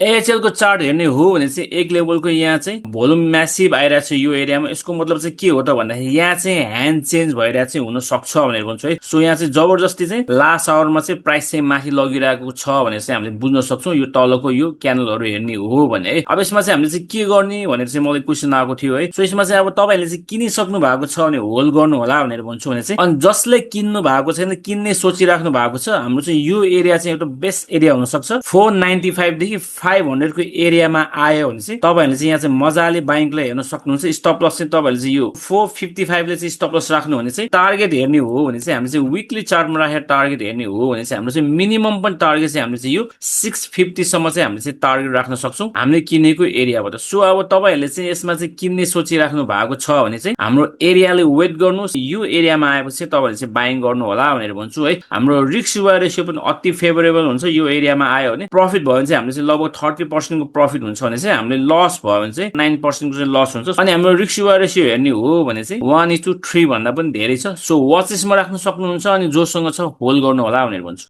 एएचएल को चार्ट हेर्ने हो भने चाहिँ एक लेभलको यहाँ चाहिँ भोल्युम म्यासिभ आइरहेको छ यो एरियामा। यसको मतलब चाहिँ के हो त भन्दाखेरि यहाँ चाहिँ ह्यान्ड चेन्ज भइरहेको चाहिँ हुन सक्छ भनेर भन्छु है। सो यहाँ चाहिँ जबरजस्ती चाहिँ लास्ट आवरमा चाहिँ प्राइस चाहिँ माथि लगिरहेको छ भनेर चाहिँ हामीले बुझ्न सक्छौँ यो तलको यो क्यानलहरू हेर्ने हो भने है। अब यसमा चाहिँ हामीले चाहिँ के गर्ने भनेर चाहिँ मलाई क्वेसन आएको थियो है। सो यसमा चाहिँ अब तपाईँहरूले चाहिँ किनिसक्नु भएको छ भने होल्ड गर्नु होला भनेर भन्छु भने चाहिँ, अनि जसले किन्नु भएको छैन, किन्ने सोचिराख्नु भएको छ, हाम्रो चाहिँ यो एरिया चाहिँ एउटा बेस्ट एरिया हुनसक्छ। 495 देखि 500 को एरियामा आयो भने चाहिँ तपाईँहरूले चाहिँ यहाँ चाहिँ मजाले बाइङलाई हेर्न सक्नुहुन्छ। स्टप लस चाहिँ तपाईँहरूले चाहिँ यो 455 ले चाहिँ स्टप लस राख्नु भने चाहिँ टार्गेट हेर्ने हो भने चाहिँ हामीले चाहिँ विकली चार्टमा राखेर टार्गेट हेर्ने हो भने चाहिँ हाम्रो चाहिँ मिनिमम पनि टार्गेट चाहिँ हामीले चाहिँ यो 650 सम्म चाहिँ हामीले चाहिँ टार्गेट राख्न सक्छौँ हामीले किनेको एरियाबाट। सो अब तपाईँहरूले चाहिँ यसमा चाहिँ किन्ने सोचिराख्नु भएको छ भने चाहिँ हाम्रो एरियाले वेट गर्नुहोस्। यो एरियामा आएपछि तपाईँहरूले चाहिँ बाइङ गर्नु होला भनेर भन्छु है। हाम्रो रिस्क रिवार्ड रेसियो पनि अति फेभरेबल हुन्छ। यो एरियामा आयो भने प्रफिट भयो भने चाहिँ हामीले चाहिँ लगभग 30% को प्रफिट हुन्छ भने चाहिँ हामीले लस भयो भने चाहिँ 9% को चाहिँ लस हुन्छ। अनि हाम्रो रिस्क रिवार्ड रेसियो हेर्ने हो भने चाहिँ 1:3 भन्दा पनि धेरै छ। सो वाच लिस्टमा राख्न सक्नुहुन्छ। अनि जोसँग छ होल्ड गर्नु होला भनेर भन्छु।